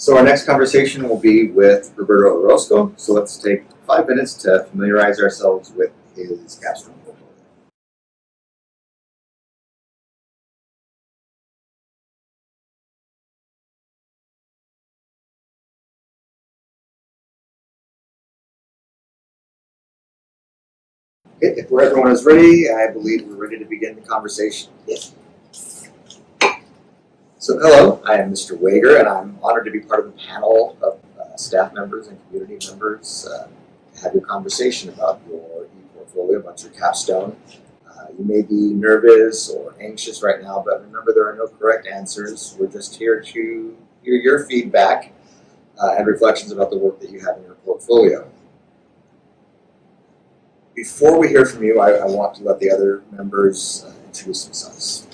So our next conversation will be with Roberto Orozco. So let's take 5 minutes to familiarize ourselves with his capstone portfolio. Okay, if everyone is ready, I believe we're ready to begin the conversation. Yes. So hello, I am Mr. Wager, and I'm honored to be part of the panel of staff members and community members to have your conversation about your e-portfolio, about your capstone. You may be nervous or anxious right now, but remember there are no correct answers. We're just here to hear your feedback and reflections about the work that you have in your portfolio. Before we hear from you, I want to let the other members introduce themselves.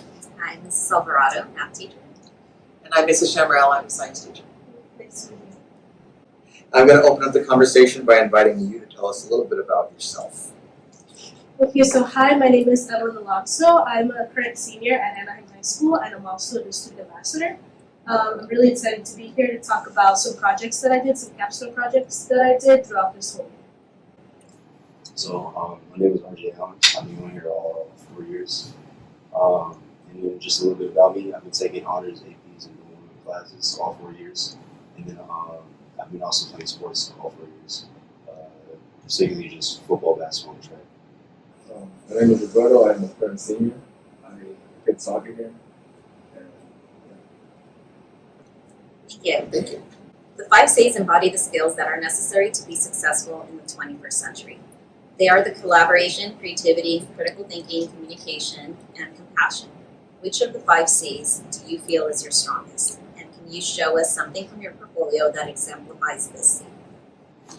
I'm Mrs. Alvarado, math teacher. And I'm Mrs. Chambrell, I'm a science teacher. I'm going to open up the conversation by inviting you to tell us a little bit about yourself. Okay, so hi, my name is Evelyn Alonso. I'm a current senior at Anaheim High School, and I'm also the student ambassador. I'm really excited to be here to talk about some projects that I did, some capstone projects that I did throughout this whole year. So my name is RJ Allen. I've been here all 4 years. And then just a little bit about me. I've been taking honors, APs, and women classes all 4 years. And then I've been also playing sports all 4 years, particularly just football, basketball, and track. My name is Roberto. I'm a current senior. I played soccer here. Thank you. The 5 C's embody the skills that are necessary to be successful in the 21st century. They are the collaboration, creativity, critical thinking, communication, and compassion. Which of the 5 C's do you feel is your strongest? And can you show us something from your portfolio that exemplifies this C?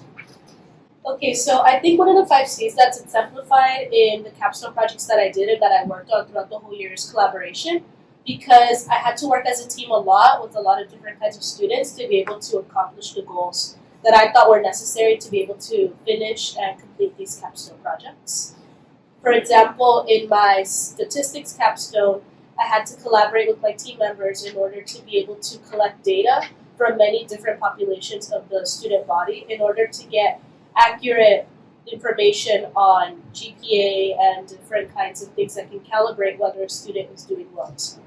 Okay, so I think one of the 5 C's that's exemplified in the capstone projects that I did and that I worked on throughout the whole year is collaboration, because I had to work as a team a lot with a lot of different kinds of students to be able to accomplish the goals that I thought were necessary to be able to finish and complete these capstone projects. For example, in my statistics capstone, I had to collaborate with my team members in order to be able to collect data from many different populations of the student body in order to get accurate information on GPA and different kinds of things that can calibrate whether a student is doing well in school.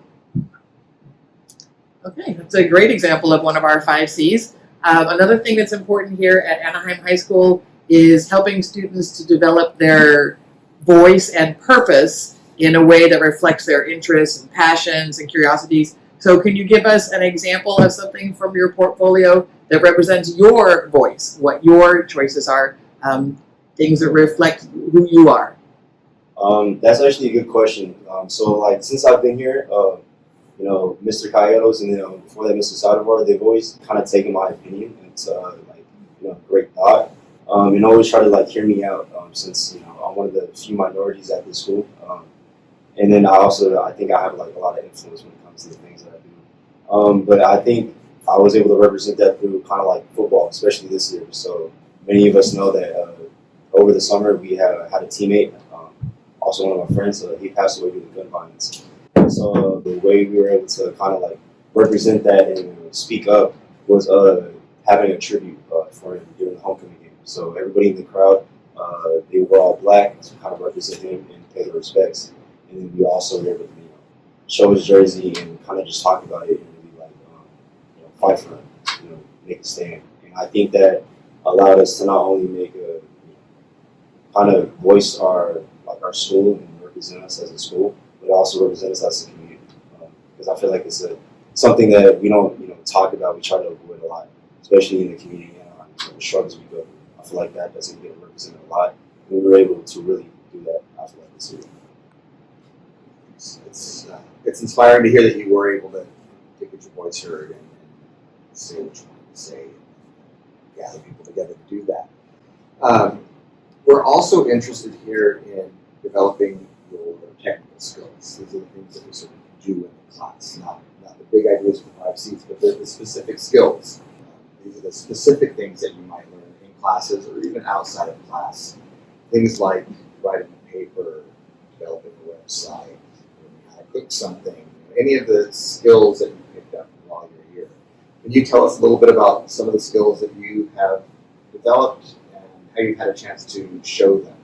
Okay, that's a great example of one of our 5 C's. Another thing that's important here at Anaheim High School is helping students to develop their voice and purpose in a way that reflects their interests and passions and curiosities. So can you give us an example of something from your portfolio that represents your voice, what your choices are, things that reflect who you are? That's actually a good question. So since I've been here, Mr. Calleros and then before that Mr. Saldivar, they've always kind of taken my opinion into great thought, and always try to hear me out, since I'm one of the few minorities at this school, and then I think I have a lot of influence when it comes to the things that I do, but I think I was able to represent that through kind of football, especially this year. So many of us know that over the summer we had a teammate, also one of my friends, he passed away due to gun violence. So the way we were able to kind of represent that and speak up was having a tribute for him during the homecoming game. So everybody in the crowd, they were all black to kind of represent him and pay the respects. And then we also were able to show his jersey and kind of just talk about it and really fight for him, make a stand. And I think that allowed us to not only make a kind of voice our school and represent us as a school, but also represent us as a community, because I feel like it's something that we don't talk about. We try to avoid a lot, especially in the community and the struggles we go through. I feel like that doesn't get represented a lot, and we were able to really do that. I feel like this year. It's inspiring to hear that you were able to get your voice heard and say what you wanted to say, and gather people together to do that. We're also interested here in developing your technical skills. These are the things that we sort of do in the class, not the big ideas for 5 C's, but the specific skills. These are the specific things that you might learn in classes or even outside of class. Things like writing a paper, developing a website, learning how to cook something, any of the skills that you picked up while you're here. Can you tell us a little bit about some of the skills that you have developed and how you've had a chance to show them?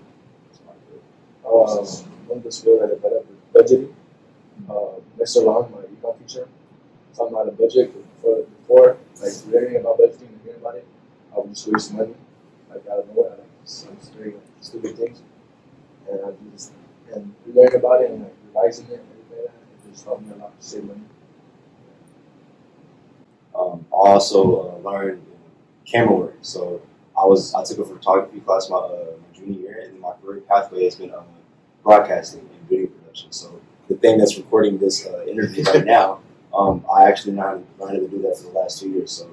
One of the skills I developed is budgeting. Mr. Long, my econ teacher, taught me how to budget. Before, like learning about budgeting and hearing about it, I would just waste money. Like I don't know what, like some doing stupid things, and I just and learning about it and like revising it and everything like that. It just helped me a lot to save money. I also learned camera work. So I took a photography class my junior year, and my career pathway has been broadcasting and video production. So the thing that's recording this interview right now, I actually learned how to do that for the last 2 years. So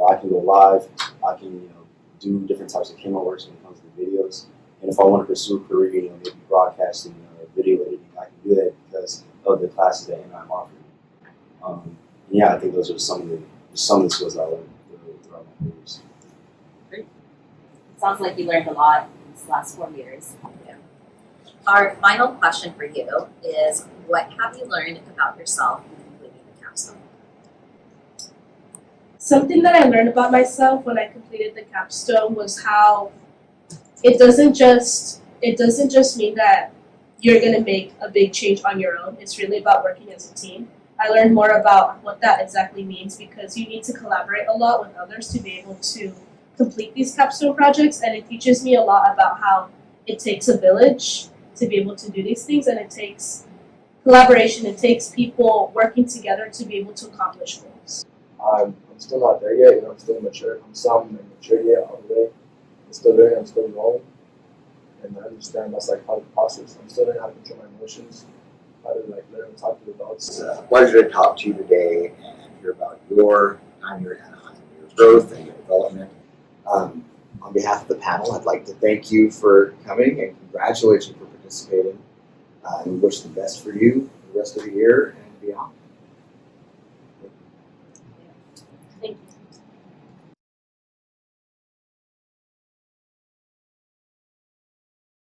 I can go live, I can do different types of camera works when it comes to videos, and if I want to pursue a career, maybe broadcasting, video editing, I can do that because of the classes that I'm offering. I think those are some of the skills I learned throughout my careers. Sounds like you learned a lot in these last 4 years. Our final question for you is, what have you learned about yourself in completing the capstone? Something that I learned about myself when I completed the capstone was how it doesn't just mean that you're gonna make a big change on your own. It's really about working as a team. I learned more about what that exactly means because you need to collaborate a lot with others to be able to complete these capstone projects, and it teaches me a lot about how it takes a village to be able to do these things, and it takes collaboration. It takes people working together to be able to accomplish goals. I'm still not there yet. I'm still immature. I'm mature yet all the way. I'm still learning. I'm still growing, and I understand that's like part of the process. I'm still learning how to control my emotions, how to like learn to talk to adults. It's a pleasure to talk to you today and hear about your time here at Anaheim, your growth and your development. On behalf of the panel, I'd like to thank you for coming and congratulate you for participating. We wish the best for you the rest of the year.